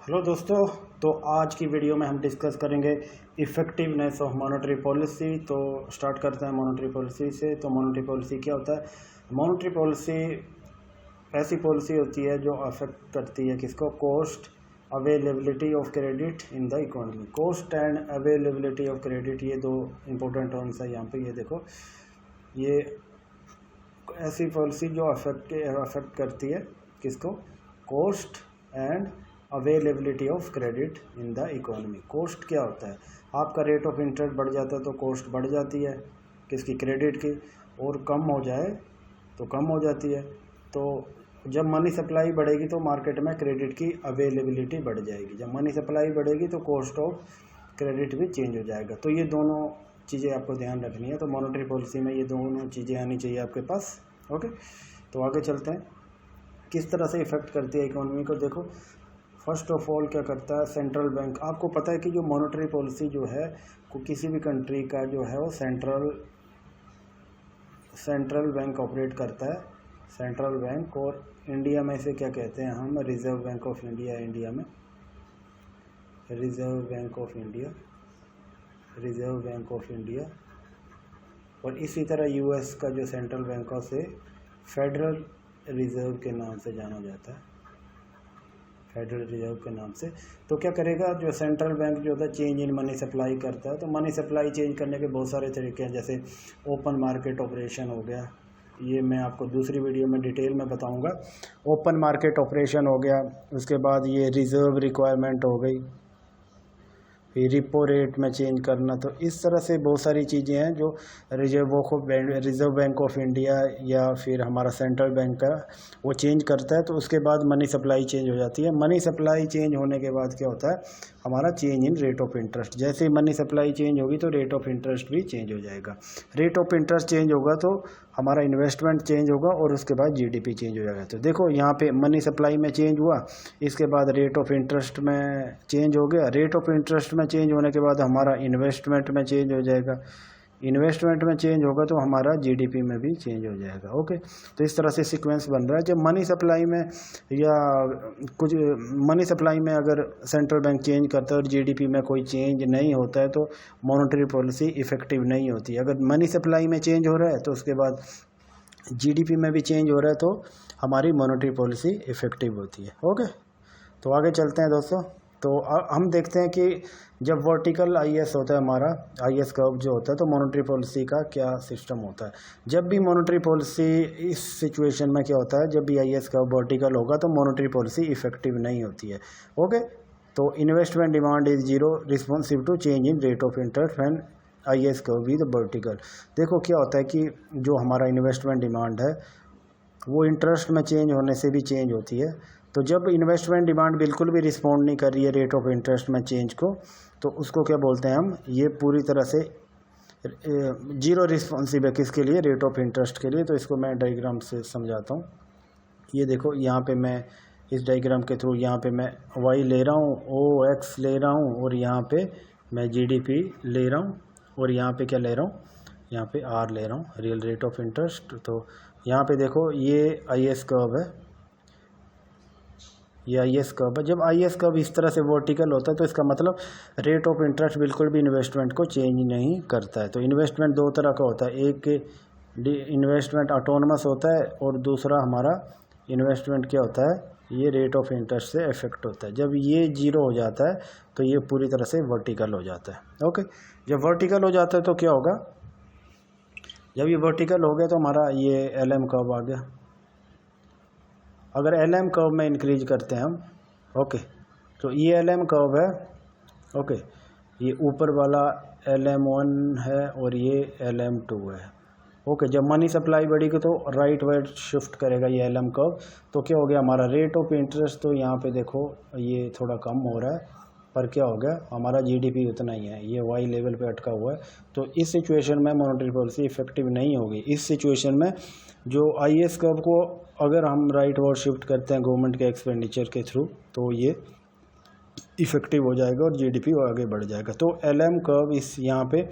Hello दोस्तों, तो आज की वीडियो में हम डिस्कस करेंगे इफ़ेक्टिवनेस ऑफ मॉनेटरी पॉलिसी। तो स्टार्ट करते हैं मॉनेटरी पॉलिसी से। तो मॉनेटरी पॉलिसी क्या होता है? मॉनेटरी पॉलिसी ऐसी पॉलिसी होती है जो अफेक्ट करती है किसको? Cost, availability of credit in the economy. Cost and availability of credit, ये दो इंपॉर्टेंट टर्म्स है यहाँ पे। ये देखो, ये ऐसी पॉलिसी जो अफेक्ट करती है किसको? Cost and availability of credit in the economy. Cost क्या होता है? आपका रेट ऑफ इंटरेस्ट बढ़ जाता है तो कॉस्ट बढ़ जाती है किसकी? क्रेडिट की। और कम हो जाए तो कम हो जाती है। तो जब मनी सप्लाई बढ़ेगी तो मार्केट में क्रेडिट की अवेलेबिलिटी बढ़ जाएगी। जब मनी सप्लाई बढ़ेगी तो कॉस्ट ऑफ क्रेडिट भी चेंज हो जाएगा। तो ये दोनों चीज़ें आपको ध्यान रखनी है। तो मॉनेटरी पॉलिसी में ये दोनों चीज़ें आनी चाहिए आपके पास। ओके, तो आगे चलते हैं किस तरह से इफ़ेक्ट करती है इकोनॉमी को। देखो, फर्स्ट ऑफ ऑल क्या करता है सेंट्रल बैंक। आपको पता है कि जो मॉनेटरी पॉलिसी जो है को किसी भी कंट्री का जो है वो सेंट्रल बैंक ऑपरेट करता है। सेंट्रल बैंक, और इंडिया में इसे क्या कहते हैं हम? Reserve Bank of India. India में Reserve Bank of India, Reserve Bank of India. और इसी तरह यूएस का जो सेंट्रल बैंक ऑफ से फेडरल रिजर्व के नाम से जाना जाता है, फेडरल रिजर्व के नाम से। तो क्या करेगा जो सेंट्रल बैंक जो होता है, चेंज इन मनी सप्लाई करता है। तो मनी सप्लाई चेंज करने के बहुत सारे तरीके हैं, जैसे ओपन मार्केट ऑपरेशन हो गया। ये मैं आपको दूसरी वीडियो में डिटेल में बताऊंगा। ओपन मार्केट ऑपरेशन हो गया, उसके बाद ये रिजर्व रिक्वायरमेंट हो गई, फिर रिपो रेट में चेंज करना। तो इस तरह से बहुत सारी चीज़ें हैं जो रिजर्व बैंक ऑफ इंडिया या फिर हमारा सेंट्रल बैंक का वो चेंज करता है। तो उसके बाद मनी सप्लाई चेंज हो जाती है। मनी सप्लाई चेंज होने के बाद क्या होता है? हमारा change in rate of interest. जैसे ही मनी सप्लाई चेंज होगी तो रेट ऑफ इंटरेस्ट भी चेंज हो जाएगा। रेट ऑफ इंटरेस्ट चेंज होगा तो हमारा इन्वेस्टमेंट चेंज होगा, और उसके बाद जीडीपी चेंज हो जाएगा। तो देखो यहाँ पे मनी सप्लाई में चेंज हुआ, इसके बाद रेट ऑफ इंटरेस्ट में चेंज हो गया। रेट ऑफ इंटरेस्ट में चेंज होने के बाद हमारा इन्वेस्टमेंट में चेंज हो जाएगा। इन्वेस्टमेंट में चेंज होगा तो हमारा जीडीपी में भी चेंज हो जाएगा। ओके, तो इस तरह से सीक्वेंस बन रहा है। जब मनी सप्लाई में या कुछ मनी सप्लाई में अगर सेंट्रल बैंक चेंज करता है और जीडीपी में कोई चेंज नहीं होता है तो मॉनेटरी पॉलिसी इफ़ेक्टिव नहीं होती। अगर मनी सप्लाई में चेंज हो रहा है तो उसके बाद जीडीपी में भी चेंज हो रहा है तो हमारी मॉनेटरी पॉलिसी इफ़ेक्टिव होती है। ओके, तो आगे चलते हैं दोस्तों। तो हम देखते हैं कि जब वर्टिकल आईएस होता है, हमारा आईएस कर्व जो होता है, तो मॉनेटरी पॉलिसी का क्या सिस्टम होता है। जब भी मॉनेटरी पॉलिसी इस सिचुएशन में क्या होता है, जब भी आईएस कर्व वर्टिकल होगा तो मॉनेटरी पॉलिसी इफेक्टिव नहीं होती है। ओके, तो investment demand is zero responsive to change in rate of interest when IS curve with vertical. देखो क्या होता है कि जो हमारा इन्वेस्टमेंट डिमांड है वो इंटरेस्ट में चेंज होने से भी चेंज होती है। तो जब इन्वेस्टमेंट डिमांड बिल्कुल भी रिस्पॉन्ड नहीं कर रही है रेट ऑफ इंटरेस्ट में चेंज को, तो उसको क्या बोलते हैं हम? ये पूरी तरह से जीरो रिस्पॉन्सिव है किसके लिए? रेट ऑफ इंटरेस्ट के लिए। तो इसको मैं डायग्राम से समझाता हूँ। ये देखो, यहाँ पे मैं इस डायग्राम के थ्रू यहाँ पे मैं वाई ले रहा हूँ, ओ एक्स ले रहा हूँ, और यहाँ पे मैं जीडीपी ले रहा हूँ, और यहाँ पे क्या ले रहा हूँ? यहाँ पे आर ले रहा हूँ, रियल रेट ऑफ इंटरेस्ट। तो यहाँ पे देखो, ये आईएस कर्व है, ये आईएस कर्व है। जब आईएस कर्व इस तरह से वर्टिकल होता है तो इसका मतलब रेट ऑफ इंटरेस्ट बिल्कुल भी इन्वेस्टमेंट को चेंज नहीं करता है। तो इन्वेस्टमेंट दो तरह का होता है, एक इन्वेस्टमेंट ऑटोनमस होता है, और दूसरा हमारा इन्वेस्टमेंट क्या होता है? ये रेट ऑफ इंटरेस्ट से इफेक्ट होता है। जब ये जीरो हो जाता है तो ये पूरी तरह से वर्टिकल हो जाता है। ओके, जब वर्टिकल हो जाता है तो क्या होगा? जब ये वर्टिकल हो गया तो हमारा ये एलएम कर्व आ गया। अगर एलएम कर्व में इंक्रीज करते हैं हम, ओके, तो ये एलएम कर्व है। ओके, ये ऊपर वाला LM1 है और ये LM2 है। ओके, जब मनी सप्लाई बढ़ेगी तो राइट वाइड शिफ्ट करेगा ये एलएम कर्व। तो क्या हो गया? हमारा रेट ऑफ इंटरेस्ट तो यहाँ पे देखो ये थोड़ा कम हो रहा है, पर क्या हो गया? हमारा जीडीपी उतना ही है, ये वाई लेवल पे अटका हुआ है। तो इस सिचुएशन में मॉनेटरी पॉलिसी इफेक्टिव नहीं होगी। इस सिचुएशन में जो आईएस कर्व को अगर हम राइट वर्ड शिफ्ट करते हैं गवर्नमेंट के एक्सपेंडिचर के थ्रू, तो ये इफेक्टिव हो जाएगा और जीडीपी आगे बढ़ जाएगा। तो एलएम कर्व इस यहाँ पे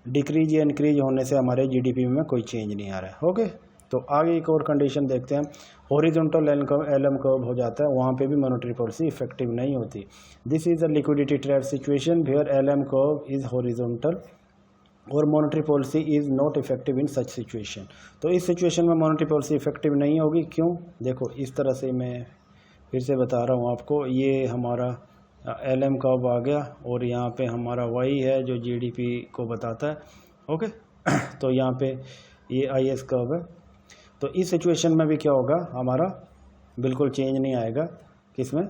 डिक्रीज या इंक्रीज होने से हमारे जीडीपी में कोई चेंज नहीं आ रहा है। ओके, तो आगे एक और कंडीशन देखते हैं, हॉरिजॉन्टल एलएम कर्व हो जाता है, वहाँ पे भी मॉनेटरी पॉलिसी इफेक्टिव नहीं होती। This is a liquidity trap situation where LM curve is horizontal और monetary policy is not effective in such situation. तो इस सिचुएशन में मॉनेटरी पॉलिसी इफेक्टिव नहीं होगी। क्यों? देखो इस तरह से मैं फिर से बता रहा हूँ आपको, ये हमारा एलएम कर्व आ गया और यहाँ पे हमारा वाई है जो जीडीपी को बताता है। ओके तो यहाँ पे ये आईएस कर्व है। तो इस सिचुएशन में भी क्या होगा, हमारा बिल्कुल चेंज नहीं आएगा। किसमें?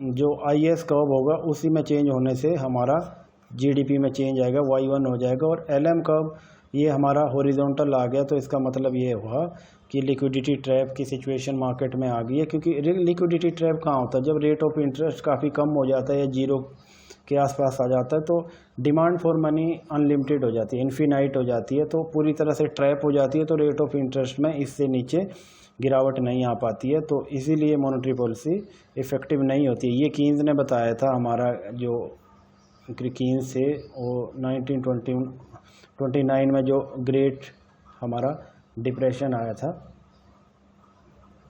जो आईएस कर्व होगा उसी में चेंज होने से हमारा जीडीपी में चेंज आएगा, y1 हो जाएगा। और एलएम कर्व ये हमारा हॉरिजॉन्टल आ गया, तो इसका मतलब ये हुआ कि लिक्विडिटी ट्रैप की सिचुएशन मार्केट में आ गई है। क्योंकि लिक्विडिटी ट्रैप कहाँ होता है? जब रेट ऑफ इंटरेस्ट काफ़ी कम हो जाता है या जीरो के आसपास आ जाता है, तो डिमांड फॉर मनी अनलिमिटेड हो जाती है, इन्फिनाइट हो जाती है, तो पूरी तरह से ट्रैप हो जाती है। तो रेट ऑफ इंटरेस्ट में इससे नीचे गिरावट नहीं आ पाती है, तो इसीलिए मॉनेटरी पॉलिसी इफ़ेक्टिव नहीं होती है। ये कीन्स ने बताया था, हमारा जो कीन्स से वो 1929 में जो ग्रेट हमारा डिप्रेशन आया था,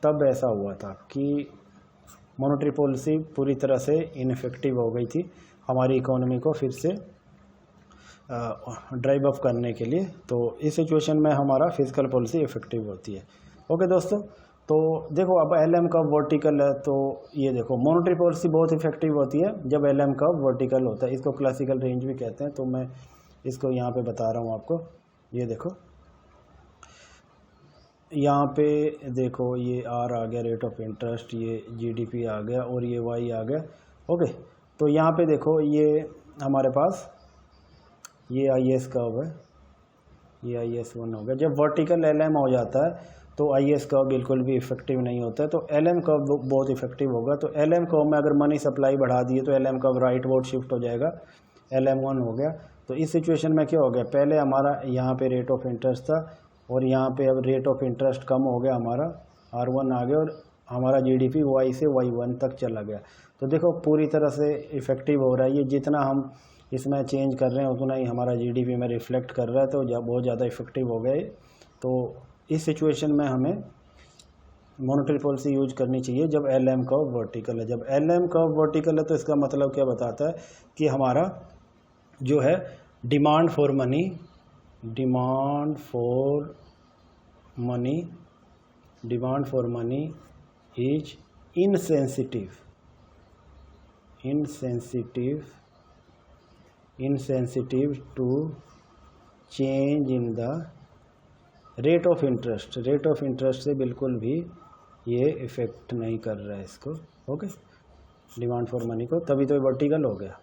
तब ऐसा हुआ था कि मॉनेटरी पॉलिसी पूरी तरह से इनफेक्टिव हो गई थी हमारी इकोनॉमी को फिर से ड्राइव अप करने के लिए। तो इस सिचुएशन में हमारा फिजिकल पॉलिसी इफेक्टिव होती है। ओके दोस्तों, तो देखो अब एलएम कर्व वर्टिकल है, तो ये देखो मॉनेटरी पॉलिसी बहुत इफेक्टिव होती है जब एलएम कर्व वर्टिकल होता है। इसको क्लासिकल रेंज भी कहते हैं। तो मैं इसको यहाँ पे बता रहा हूँ आपको। ये देखो यहाँ पे देखो, ये आर आ गया रेट ऑफ इंटरेस्ट, ये जीडीपी आ गया और ये वाई आ गया। ओके, तो यहाँ पे देखो ये हमारे पास ये आईएस कर्व है, ये IS1 हो गया। जब वर्टिकल एलएम हो जाता है तो आईएस कर्व बिल्कुल भी इफेक्टिव नहीं होता है। तो एलएम कर्व बहुत इफेक्टिव होगा। तो एलएम कर्व में अगर मनी सप्लाई बढ़ा दिए तो LM curve right word shift हो जाएगा, LM1 हो गया। तो इस सिचुएशन में क्या हो गया, पहले हमारा यहाँ पे रेट ऑफ इंटरेस्ट था और यहाँ पे अब रेट ऑफ इंटरेस्ट कम हो गया, हमारा R1 आ गया और हमारा जीडीपी Y से Y1 तक चला गया। तो देखो पूरी तरह से इफेक्टिव हो रहा है ये, जितना हम इसमें चेंज कर रहे हैं उतना ही हमारा जीडीपी में रिफ्लेक्ट कर रहा है। तो बहुत ज़्यादा इफेक्टिव हो गया है। तो इस सिचुएशन में हमें मॉनेटरी पॉलिसी यूज करनी चाहिए जब एलएम कर्व वर्टिकल है। जब एलएम कर्व वर्टिकल है तो इसका मतलब क्या बताता है कि हमारा जो है demand for money is insensitive to change in the rate of interest. Rate of interest से बिल्कुल भी ये इफेक्ट नहीं कर रहा है इसको। ओके, डिमांड फॉर मनी को, तभी तो वर्टिकल हो गया।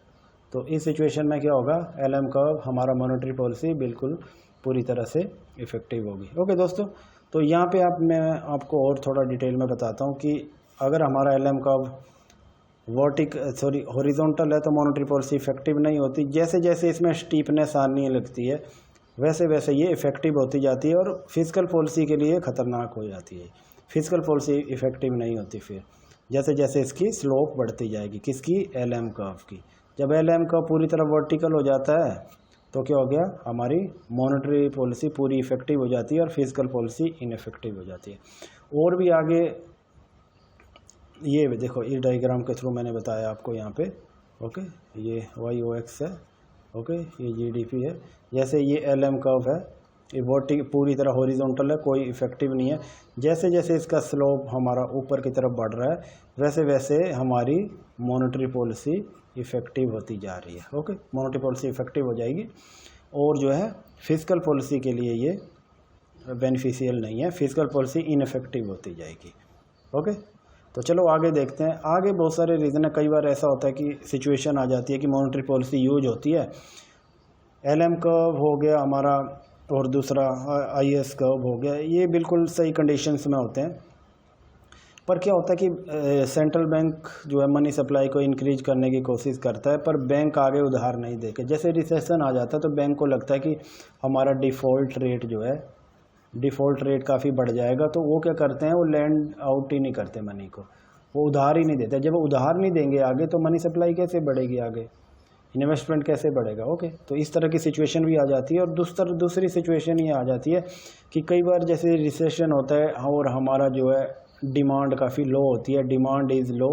तो इस सिचुएशन में क्या होगा, एलएम कर्व हमारा मॉनेटरी पॉलिसी बिल्कुल पूरी तरह से इफेक्टिव होगी। ओके दोस्तों, तो यहाँ पे मैं आपको और थोड़ा डिटेल में बताता हूँ कि अगर हमारा एलएम कर्व हॉरिजॉन्टल है तो मॉनेटरी पॉलिसी इफेक्टिव नहीं होती। जैसे जैसे इसमें स्टीपनेस आने लगती है वैसे वैसे ये इफेक्टिव होती जाती है और फिजिकल पॉलिसी के लिए ख़तरनाक हो जाती है। फिजिकल पॉलिसी इफेक्टिव नहीं होती फिर जैसे जैसे इसकी स्लोप बढ़ती जाएगी। किसकी? एलएम कर्व की। जब एलएम कर्व पूरी तरह वर्टिकल हो जाता है तो क्या हो गया, हमारी मॉनेटरी पॉलिसी पूरी इफेक्टिव हो जाती है और फिजिकल पॉलिसी इनइफेक्टिव हो जाती है। और भी आगे ये देखो, इस डायग्राम के थ्रू मैंने बताया आपको यहाँ पे। ओके, ये YOX है। ओके, ये जीडीपी है। जैसे ये एलएम कर्व है, ये पूरी तरह हॉरिजॉन्टल है, कोई इफेक्टिव नहीं है। जैसे जैसे इसका स्लोप हमारा ऊपर की तरफ बढ़ रहा है वैसे वैसे हमारी मॉनेटरी पॉलिसी इफेक्टिव होती जा रही है। ओके, मॉनेटरी पॉलिसी इफेक्टिव हो जाएगी और जो है फिजिकल पॉलिसी के लिए ये बेनिफिशियल नहीं है, फिजिकल पॉलिसी इनइफेक्टिव होती जाएगी। ओके, तो चलो आगे देखते हैं। आगे बहुत सारे रीज़न है। कई बार ऐसा होता है कि सिचुएशन आ जाती है कि मॉनेटरी पॉलिसी यूज होती है, एलएम कर्व हो गया हमारा और दूसरा आईएस कर्व हो गया, ये बिल्कुल सही कंडीशंस में होते हैं। पर क्या होता है कि सेंट्रल बैंक जो है मनी सप्लाई को इंक्रीज करने की कोशिश करता है, पर बैंक आगे उधार नहीं देके। जैसे रिसेशन आ जाता है तो बैंक को लगता है कि हमारा डिफ़ॉल्ट रेट काफ़ी बढ़ जाएगा, तो वो क्या करते हैं, वो लैंड आउट ही नहीं करते मनी को, वो उधार ही नहीं देते। जब वो उधार नहीं देंगे आगे तो मनी सप्लाई कैसे बढ़ेगी आगे। इन्वेस्टमेंट कैसे बढ़ेगा। ओके, तो इस तरह की सिचुएशन भी आ जाती है। और दूसरी सिचुएशन ये आ जाती है कि कई बार जैसे रिसेशन होता है और हमारा जो है डिमांड काफ़ी लो होती है, डिमांड इज़ लो,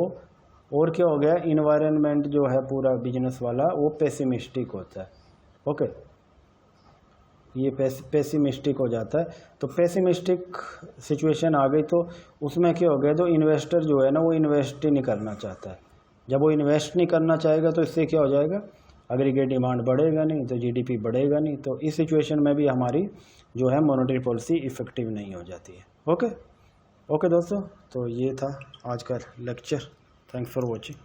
और क्या हो गया, इन्वायरमेंट जो है पूरा बिजनेस वाला वो पेसिमिस्टिक होता है। ओके, ये पेसिमिस्टिक हो जाता है। तो पेसिमिस्टिक सिचुएशन आ गई तो उसमें क्या हो गया, तो इन्वेस्टर जो है ना वो इन्वेस्ट ही नहीं करना चाहता है। जब वो इन्वेस्ट नहीं करना चाहेगा तो इससे क्या हो जाएगा, एग्रीगेट डिमांड बढ़ेगा नहीं तो जीडीपी बढ़ेगा नहीं। तो इस सिचुएशन में भी हमारी जो है मॉनेटरी पॉलिसी इफ़ेक्टिव नहीं हो जाती है। ओके दोस्तों, तो ये था आज का लेक्चर। Thanks for watching.